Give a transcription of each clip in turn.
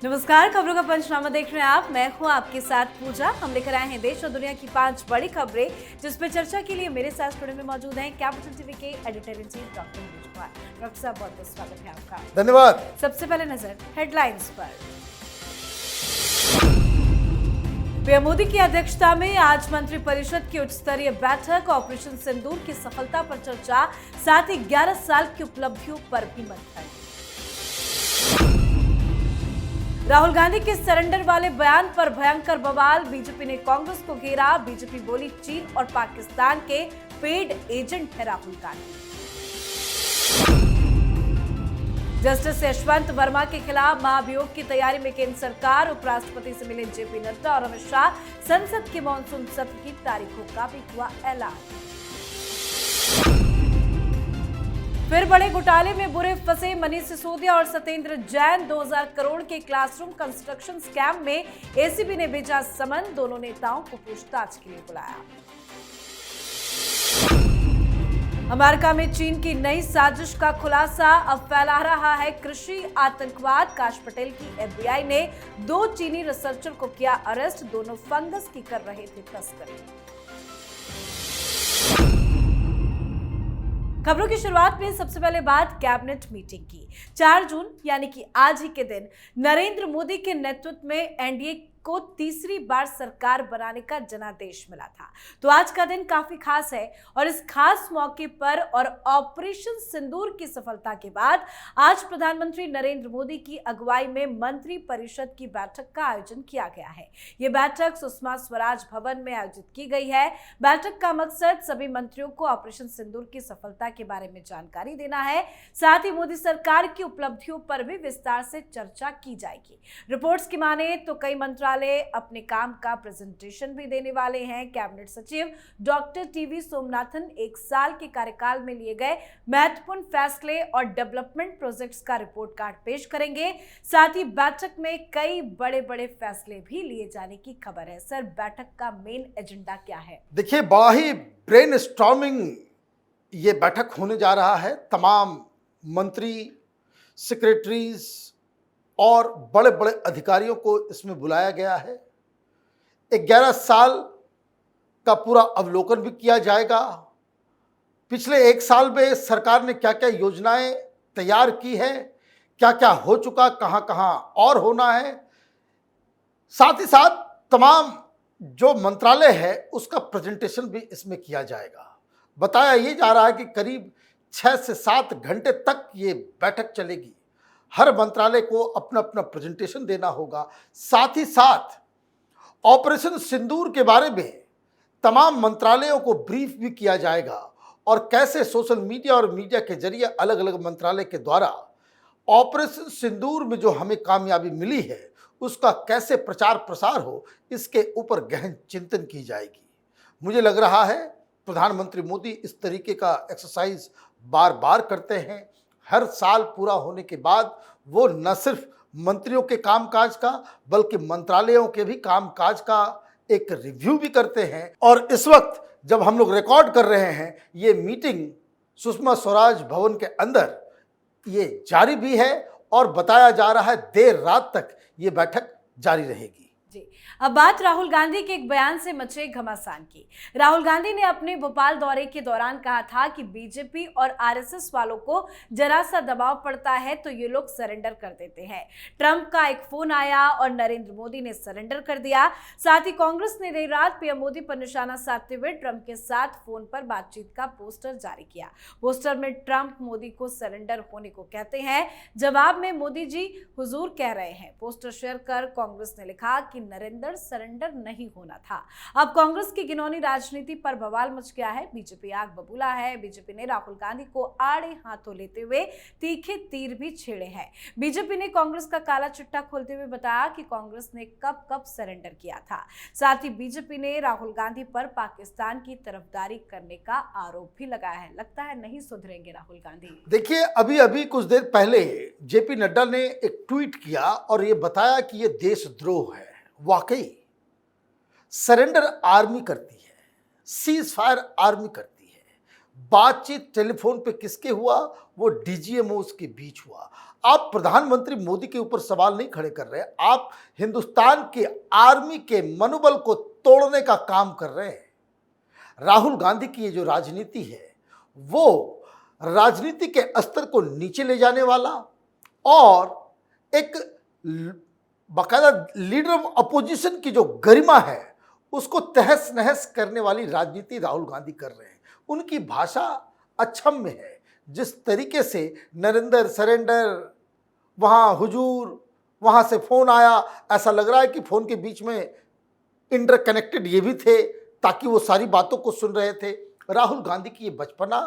नमस्कार, खबरों का पंचनामा देख रहे हैं आप। मैं हूं आपके साथ पूजा। हम लेकर आए हैं देश और दुनिया की 5 बड़ी खबरें, जिस पर चर्चा के लिए मेरे साथ स्टूडियो में मौजूद हैं कैपिटल टीवी के editor in chief doctor Neeraj Kumar. Doctor साहब, बहुत बहुत स्वागत है आपका। धन्यवाद। सबसे पहले नजर हेडलाइंस पर। पीएम मोदी की अध्यक्षता में आज मंत्रिपरिषद की उच्च स्तरीय बैठक, ऑपरेशन सिंदूर की सफलता पर चर्चा, साथ ही 11 साल की उपलब्धियों पर भी मंथन। राहुल गांधी के सरेंडर वाले बयान पर भयंकर बवाल, बीजेपी ने कांग्रेस को घेरा। बीजेपी बोली चीन और पाकिस्तान के पेड एजेंट है राहुल गांधी। जस्टिस यशवंत वर्मा के खिलाफ महाभियोग की तैयारी में केंद्र सरकार, उपराष्ट्रपति से मिले जेपी नड्डा और अमित शाह। संसद के मानसून सत्र की तारीखों का भी हुआ ऐलान। फिर बड़े घोटाले में बुरे फंसे मनीष सिसोदिया और सत्येंद्र जैन। 2000 करोड़ के क्लासरूम कंस्ट्रक्शन स्कैम में एसीबी ने भेजा समन, दोनों नेताओं को पूछताछ के लिए बुलाया। अमेरिका में चीन की नई साजिश का खुलासा, अब फैला रहा है कृषि आतंकवाद। काश पटेल की एफबीआई ने 2 चीनी रिसर्चर को किया अरेस्ट, दोनों फंगस की कर रहे थे तस्करी। खबरों की शुरुआत में सबसे पहले बात कैबिनेट मीटिंग की। 4 जून यानी कि आज ही के दिन नरेंद्र मोदी के नेतृत्व में एनडीए को तीसरी बार सरकार बनाने का जनादेश मिला था। तो आज का दिन काफी खास है और इस खास मौके पर और ऑपरेशन सिंदूर की सफलता के बाद आज प्रधानमंत्री नरेंद्र मोदी की अगुवाई में मंत्री परिषद की बैठक का आयोजन किया गया है। ये बैठक सुषमा स्वराज भवन में आयोजित की गई है। बैठक का मकसद सभी मंत्रियों को ऑपरेशन सिंदूर की सफलता के बारे में जानकारी देना है। साथ ही मोदी सरकार की उपलब्धियों पर भी विस्तार से चर्चा की जाएगी। रिपोर्ट्स की माने तो कई मंत्रालय अपने काम का प्रेजेंटेशन भी देने वाले हैं। कैबिनेट सचिव डॉक्टर टीवी सोमनाथन 1 साल के कार्यकाल में लिए गए महत्वपूर्ण फैसले और डेवलपमेंट प्रोजेक्ट्स का रिपोर्ट कार्ड पेश करेंगे। साथ ही बैठक में कई बड़े बड़े फैसले भी लिए जाने की खबर है। सर, बैठक का मेन एजेंडा क्या है? देखिए, बड़ा ही ब्रेनस्टॉर्मिंग ये बैठक होने जा रहा है। तमाम मंत्री, सेक्रेटरीज और बड़े बड़े अधिकारियों को इसमें बुलाया गया है। 11 साल का पूरा अवलोकन भी किया जाएगा। पिछले 1 साल में सरकार ने क्या क्या योजनाएं तैयार की है, क्या क्या हो चुका, कहां कहां और होना है। साथ ही साथ तमाम जो मंत्रालय है उसका प्रेजेंटेशन भी इसमें किया जाएगा। बताया ये जा रहा है कि करीब 6 से 7 घंटे तक ये बैठक चलेगी। हर मंत्रालय को अपना अपना प्रेजेंटेशन देना होगा। साथ ही साथ ऑपरेशन सिंदूर के बारे में तमाम मंत्रालयों को ब्रीफ भी किया जाएगा और कैसे सोशल मीडिया और मीडिया के जरिए अलग अलग मंत्रालय के द्वारा ऑपरेशन सिंदूर में जो हमें कामयाबी मिली है उसका कैसे प्रचार प्रसार हो, इसके ऊपर गहन चिंतन की जाएगी। मुझे लग रहा है प्रधानमंत्री मोदी इस तरीके का एक्सरसाइज बार बार करते हैं। हर साल पूरा होने के बाद वो न सिर्फ मंत्रियों के कामकाज का बल्कि मंत्रालयों के भी कामकाज का एक रिव्यू भी करते हैं। और इस वक्त जब हम लोग रिकॉर्ड कर रहे हैं, ये मीटिंग सुषमा स्वराज भवन के अंदर ये जारी भी है और बताया जा रहा है देर रात तक ये बैठक जारी रहेगी। जी, अब बात राहुल गांधी के एक बयान से मचे घमासान की। राहुल गांधी ने अपने भोपाल दौरे के दौरान कहा था कि बीजेपी और आरएसएस वालों को जरा सा दबाव पड़ता है तो ये लोग सरेंडर कर देते हैं। ट्रंप का एक फोन आया और नरेंद्र मोदी ने सरेंडर कर दिया। साथ ही कांग्रेस ने देर रात पीएम मोदी पर निशाना साधते हुए ट्रंप के साथ फोन पर बातचीत का पोस्टर जारी किया। पोस्टर में ट्रंप मोदी को सरेंडर होने को कहते हैं, जवाब में मोदी जी हुजूर कह रहे हैं। पोस्टर शेयर कर कांग्रेस ने लिखा कि नरेंद्र सरेंडर नहीं होना था। अब कांग्रेस की घिनौनी राजनीति पर बवाल मच गया है। बीजेपी आग बबूला है। बीजेपी ने राहुल गांधी को आड़े हाथों लेते हुए तीखे तीर भी छेड़े हैं। बीजेपी ने कांग्रेस का काला चिट्ठा खोलते हुए बताया कि कांग्रेस ने कब कब सरेंडर किया था। साथ ही बीजेपी ने राहुल गांधी पर पाकिस्तान की तरफदारी करने का आरोप भी लगाया है। लगता है नहीं सुधरेंगे राहुल गांधी। देखिए, अभी अभी कुछ देर पहले जेपी नड्डा ने एक ट्वीट किया और ये बताया कि ये देशद्रोह है। वाकई सरेंडर आर्मी करती है, सीज फायर आर्मी करती है। बातचीत टेलीफोन पे किसके हुआ, वो डीजीएमओस के बीच हुआ। आप प्रधानमंत्री मोदी के ऊपर सवाल नहीं खड़े कर रहे, आप हिंदुस्तान के आर्मी के मनोबल को तोड़ने का काम कर रहे हैं। राहुल गांधी की ये जो राजनीति है वो राजनीति के स्तर को नीचे ले जाने वाला और एक बाकायदा लीडर ऑफ अपोजिशन की जो गरिमा है उसको तहस नहस करने वाली राजनीति राहुल गांधी कर रहे हैं। उनकी भाषा अक्षम्य है। जिस तरीके से नरेंद्र सरेंडर, वहाँ हुजूर, वहाँ से फ़ोन आया, ऐसा लग रहा है कि फ़ोन के बीच में इंटरकनेक्टेड ये भी थे ताकि वो सारी बातों को सुन रहे थे। राहुल गांधी की ये बचपना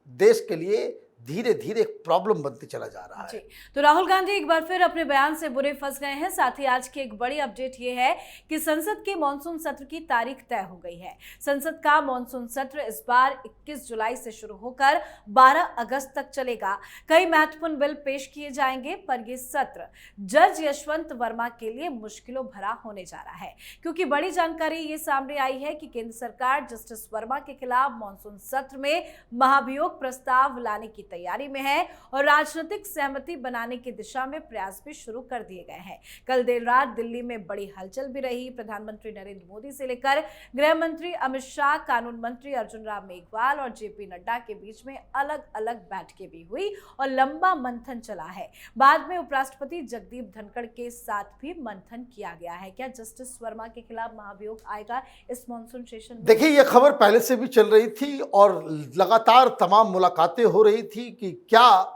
देश के लिए धीरे धीरे एक प्रॉब्लम बनते चला जा रहा जी। है। तो राहुल गांधी एक बार फिर अपने बयान से बुरे फंस गए हैं। साथ ही आज की एक बड़ी अपडेट ये है कि संसद के मॉनसून सत्र की तारीख तय हो गई है। संसद का मॉनसून सत्र इस बार 21 जुलाई से शुरू होकर 12 अगस्त तक चलेगा। कई महत्वपूर्ण बिल पेश किए जाएंगे, पर यह सत्र जज यशवंत वर्मा के लिए मुश्किलों भरा होने जा रहा है, क्योंकि बड़ी जानकारी ये सामने आई है कि केंद्र सरकार जस्टिस वर्मा के खिलाफ मॉनसून सत्र में महाभियोग प्रस्ताव लाने की तैयारी में है और राजनीतिक सहमति बनाने की दिशा में प्रयास भी शुरू कर दिए गए हैं। कल देर रात दिल्ली में बड़ी हलचल भी रही। प्रधानमंत्री नरेंद्र मोदी से लेकर गृह मंत्री अमित शाह, कानून मंत्री अर्जुन राम मेघवाल और जेपी नड्डा के बीच में अलग अलग बैठकें भी हुई और लंबा मंथन चला है। बाद में उपराष्ट्रपति जगदीप धनखड़ के साथ भी मंथन किया गया है। क्या जस्टिस वर्मा के खिलाफ महाभियोग आएगा इस मॉनसून सेशन में? देखिए, ये खबर पहले से भी चल रही थी और लगातार तमाम मुलाकातें हो रही थी कि क्या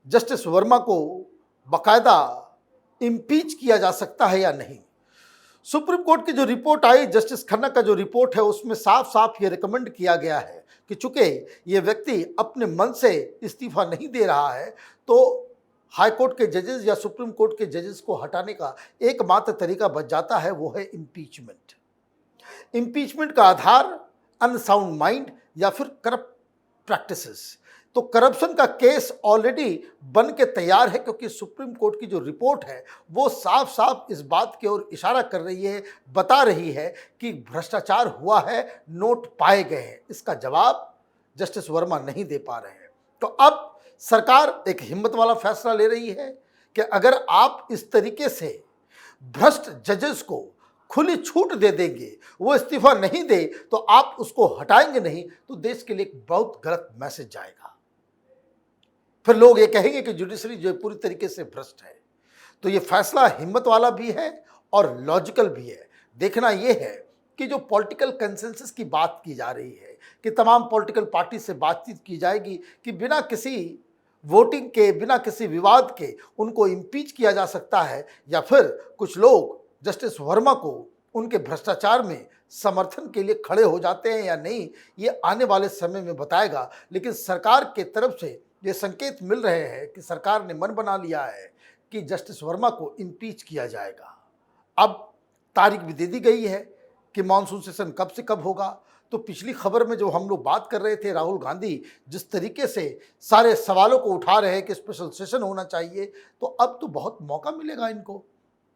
जस्टिस वर्मा को बाकायदा इम्पीच किया जा सकता है या नहीं। सुप्रीम कोर्ट की जो रिपोर्ट आई, जस्टिस खन्ना का जो रिपोर्ट है, उसमें साफ साफ ये रिकमेंड किया गया है कि चूंकि ये व्यक्ति अपने मन से इस्तीफा नहीं दे रहा है तो हाई कोर्ट के जजेस या सुप्रीम कोर्ट के जजेस को हटाने का एकमात्र तरीका बच जाता है, वो है इम्पीचमेंट। इम्पीचमेंट का आधार अनसाउंड माइंड या फिर करप्ट प्रैक्टिसेस। तो करप्शन का केस ऑलरेडी बन के तैयार है, क्योंकि सुप्रीम कोर्ट की जो रिपोर्ट है वो साफ साफ इस बात की ओर इशारा कर रही है, बता रही है कि भ्रष्टाचार हुआ है, नोट पाए गए हैं। इसका जवाब जस्टिस वर्मा नहीं दे पा रहे हैं। तो अब सरकार एक हिम्मत वाला फैसला ले रही है कि अगर आप इस तरीके से भ्रष्ट जजेस को खुली छूट दे देंगे, वो इस्तीफा नहीं दे तो आप उसको हटाएंगे नहीं, तो देश के लिए एक बहुत गलत मैसेज जाएगा। फिर लोग ये कहेंगे कि जुडिशरी जो पूरी तरीके से भ्रष्ट है। तो ये फैसला हिम्मत वाला भी है और लॉजिकल भी है। देखना ये है कि जो पॉलिटिकल कंसेंसस की बात की जा रही है कि तमाम पॉलिटिकल पार्टी से बातचीत की जाएगी कि बिना किसी वोटिंग के, बिना किसी विवाद के उनको इम्पीच किया जा सकता है, या फिर कुछ लोग जस्टिस वर्मा को उनके भ्रष्टाचार में समर्थन के लिए खड़े हो जाते हैं या नहीं, ये आने वाले समय में बताएगा। लेकिन सरकार के तरफ से ये संकेत मिल रहे हैं कि सरकार ने मन बना लिया है कि जस्टिस वर्मा को इम्पीच किया जाएगा। अब तारीख भी दे दी गई है कि मॉनसून सेशन कब से कब होगा। तो पिछली खबर में जो हम लोग बात कर रहे थे, राहुल गांधी जिस तरीके से सारे सवालों को उठा रहे हैं कि स्पेशल सेशन होना चाहिए, तो अब तो बहुत मौका मिलेगा इनको।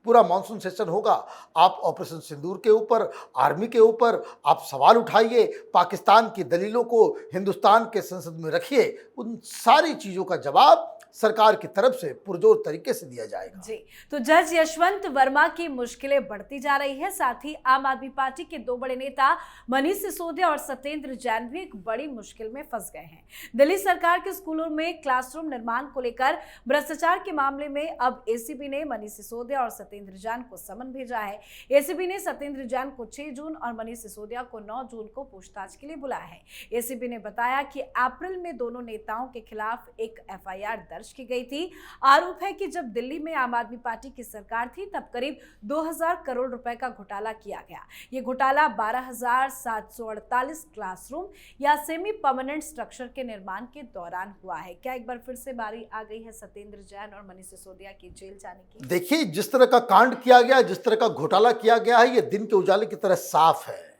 पूरा मॉनसून सेशन होगा, आप ऑपरेशन सिंदूर के ऊपर, आर्मी के ऊपर आप सवाल उठाइए, पाकिस्तान की दलीलों को हिंदुस्तान के संसद में रखिए, उन सारी चीज़ों का जवाब सरकार की तरफ से पुरजोर तरीके से दिया जाएगा। जी, तो जज यशवंत वर्मा की मुश्किलें बढ़ती जा रही है। साथ ही आम आदमी पार्टी के दो बड़े नेता मनीष सिसोदिया और सत्येंद्र जैन भी एक बड़ी मुश्किल में फंस गए हैं। दिल्ली सरकार के स्कूलों में क्लासरूम निर्माण को लेकर भ्रष्टाचार के मामले में अब एसीबी ने मनीष सिसोदिया और सत्येंद्र जैन को समन भेजा है। एसीबी ने सत्येंद्र जैन को 6 जून और मनीष सिसोदिया को 9 जून को पूछताछ के लिए बुलाया है। एसीबी ने बताया कि अप्रैल में दोनों नेताओं के खिलाफ एक एफआईआर दर्ज की गई थी। आरोप है कि जब दिल्ली में आम आदमी पार्टी की सरकार थी तब करीब 2000 करोड़ रुपए का घोटाला किया गया। ये घोटाला 12,748 क्लासरूम या सेमी परमानेंट स्ट्रक्चर के निर्माण के दौरान हुआ है। क्या एक बार फिर से बारी आ गई है सत्येंद्र जैन और मनीष सिसोदिया की जेल जाने की? देखिए, जिस तरह का कांड किया गया, जिस तरह का घोटाला किया गया है, ये दिन के उजाले की तरह साफ है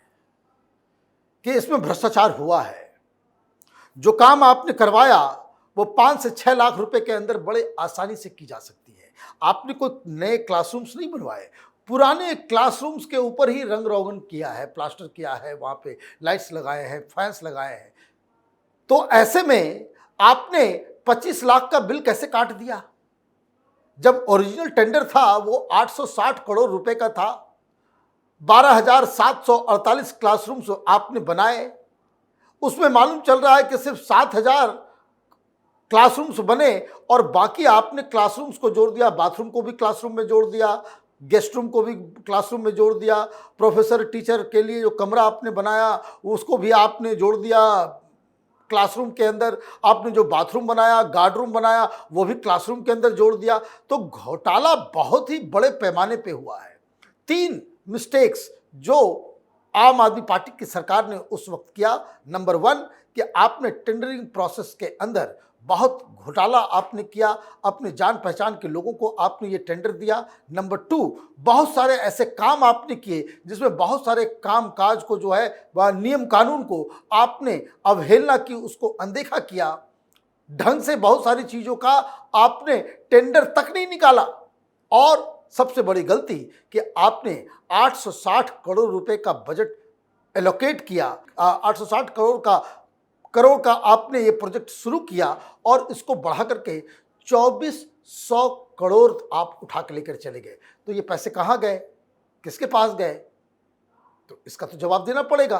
कि इसमें भ्रष्टाचार हुआ है। जो काम आपने करवाया वो 5 से 6 लाख रुपए के अंदर बड़े आसानी से की जा सकती है। आपने कोई नए क्लासरूम्स नहीं बनवाए, पुराने क्लासरूम्स के ऊपर ही रंग रोगन किया है, प्लास्टर किया है, वहाँ पे लाइट्स लगाए हैं, फैंस लगाए हैं। तो ऐसे में आपने 25 लाख का बिल कैसे काट दिया? जब ओरिजिनल टेंडर था वो 860 करोड़ रुपए का था। 12,748 क्लासरूम्स आपने बनाए, उसमें मालूम चल रहा है कि सिर्फ 7,000 क्लासरूम्स बने और बाकी आपने क्लासरूम्स को जोड़ दिया, बाथरूम को भी क्लासरूम में जोड़ दिया, गेस्ट रूम को भी क्लासरूम में जोड़ दिया, प्रोफेसर टीचर के लिए जो कमरा आपने बनाया उसको भी आपने जोड़ दिया क्लासरूम के अंदर, आपने जो बाथरूम बनाया, गार्ड रूम बनाया वो भी क्लासरूम के अंदर जोड़ दिया। तो घोटाला बहुत ही बड़े पैमाने पे हुआ है। 3 मिस्टेक्स जो आम आदमी पार्टी की सरकार ने उस वक्त किया। नंबर 1 कि आपने टेंडरिंग प्रोसेस के अंदर बहुत घोटाला आपने किया, अपने जान पहचान के लोगों को आपने ये टेंडर दिया। नंबर 2, बहुत सारे ऐसे काम आपने किए जिसमें बहुत सारे काम काज को जो है वह नियम कानून को आपने अवहेलना की, उसको अनदेखा किया। ढंग से बहुत सारी चीज़ों का आपने टेंडर तक नहीं निकाला। और सबसे बड़ी गलती कि आपने 860 करोड़ रुपए का बजट एलोकेट किया, 860 करोड़ का आपने ये प्रोजेक्ट शुरू किया और इसको बढ़ा करके 2400 करोड़ आप उठा के लेकर चले गए। तो ये पैसे कहाँ गए, किसके पास गए? तो इसका तो जवाब देना पड़ेगा,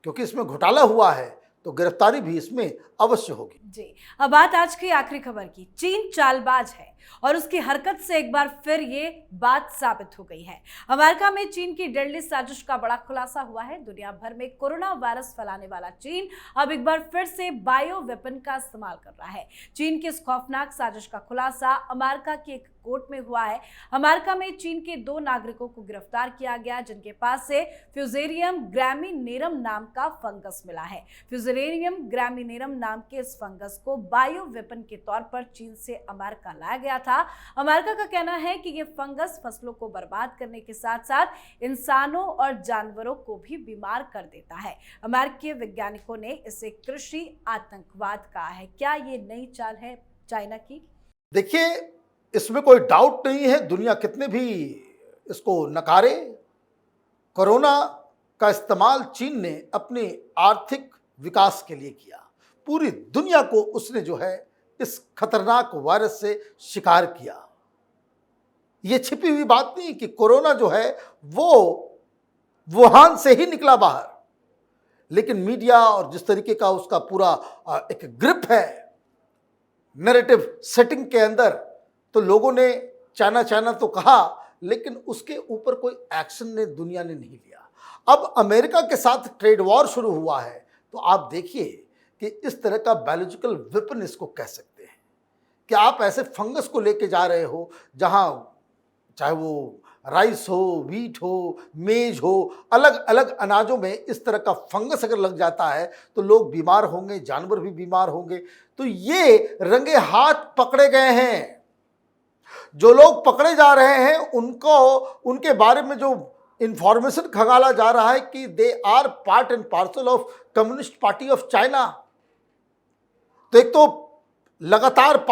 क्योंकि इसमें घोटाला हुआ है तो गिरफ्तारी भी इसमें अवश्य होगी। जी, अब बात आज की आखिरी खबर की। चीन चालबाज है और उसकी हरकत से एक बार फिर ये बात साबित हो गई है। अमेरिका में चीन की डेडली साजिश का बड़ा खुलासा हुआ है। दुनिया भर में कोरोना वायरस फैलाने वाला चीन अब एक बार फिर से बायो वेपन का इस्तेमाल कर रहा है। चीन की इस खौफनाक साजिश का खुलासा अमेरिका की एक कोर्ट में हुआ है। अमेरिका में चीन के 2 नागरिकों को गिरफ्तार किया गया जिनके पास से फ्यूजेरियम ग्रामिनेरम नाम का फंगस मिला है। फ्यूजेरियम ग्रामिनेरम नाम के इस फंगस को बायो वेपन के तौर पर चीन से अमेरिका लाया गया था। अमेरिका का कहना है कि यह फंगस फसलों को बर्बाद करने के साथ साथ इंसानों और जानवरों को भी बीमार कर देता है। अमेरिकी वैज्ञानिकों ने इसे कृषि आतंकवाद कहा है। क्या ये नई चाल है चाइना की? देखिए, इसमें कोई डाउट नहीं है, दुनिया कितने भी इसको नकारे, कोरोना का इस्तेमाल चीन ने अपने आर्थिक विकास के लिए किया। पूरी दुनिया को उसने जो है इस खतरनाक वायरस से शिकार किया। ये छिपी हुई बात नहीं कि कोरोना जो है वो वुहान से ही निकला बाहर, लेकिन मीडिया और जिस तरीके का उसका पूरा एक ग्रिप है नैरेटिव सेटिंग के अंदर, तो लोगों ने चाइना तो कहा, लेकिन उसके ऊपर कोई एक्शन ने दुनिया ने नहीं लिया। अब अमेरिका के साथ ट्रेड वॉर शुरू हुआ है, तो आप देखिए कि इस तरह का बायोलॉजिकल वेपन इसको कह सकते हैं कि आप ऐसे फंगस को लेके जा रहे हो जहां चाहे वो राइस हो, वीट हो, मेज हो, अलग अलग अनाजों में इस तरह का फंगस अगर लग जाता है तो लोग बीमार होंगे, जानवर भी बीमार होंगे। तो ये रंगे हाथ पकड़े गए हैं। जो लोग पकड़े जा रहे हैं उनको, उनके बारे में जो इंफॉर्मेशन खंगाला जा रहा है कि they are part and parcel of communist party of China. तो एक तो लगातार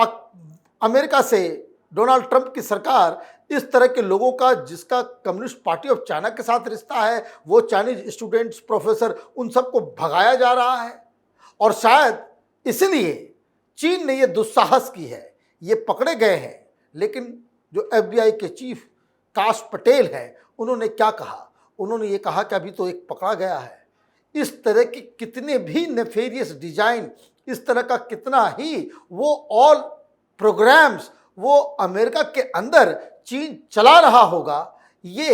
अमेरिका से डोनाल्ड ट्रंप की सरकार इस तरह के लोगों का जिसका कम्युनिस्ट पार्टी ऑफ चाइना के साथ रिश्ता है, वो चाइनीज स्टूडेंट्स, प्रोफेसर, उन सबको भगाया जा रहा है। और शायद इसलिए चीन ने ये दुस्साहस की है, ये पकड़े गए हैं। लेकिन जो FBI के चीफ काश पटेल हैं, उन्होंने क्या कहा? उन्होंने ये कहा कि अभी तो एक पकड़ा गया है। इस तरह के कितने भी नेफेरियस डिजाइन, इस तरह का कितना ही वो ऑल प्रोग्राम्स वो अमेरिका के अंदर चीन चला रहा होगा, ये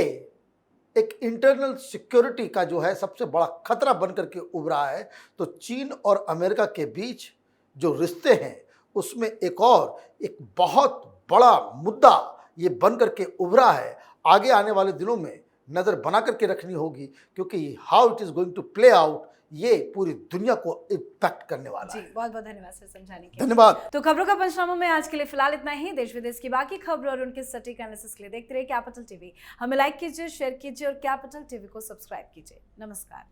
एक इंटरनल सिक्योरिटी का जो है सबसे बड़ा खतरा बनकर के उभरा है। तो चीन और अमेरिका के बीच जो रिश्ते हैं उसमें एक बहुत बड़ा मुद्दा ये बनकर के उभरा है। आगे आने वाले दिनों में नज़र बना करके रखनी होगी, क्योंकि how it is going to play out ये पूरी दुनिया को इम्पैक्ट करने वाला है। बहुत बहुत धन्यवाद सर समझाने के लिए। धन्यवाद। तो खबरों का पंचनामा में आज के लिए फिलहाल इतना ही। देश विदेश की बाकी खबरों और उनके सटीक एनालिसिस के लिए देखते रहिए कैपिटल टीवी। हमें लाइक कीजिए, शेयर कीजिए और कैपिटल टीवी को सब्सक्राइब कीजिए। नमस्कार।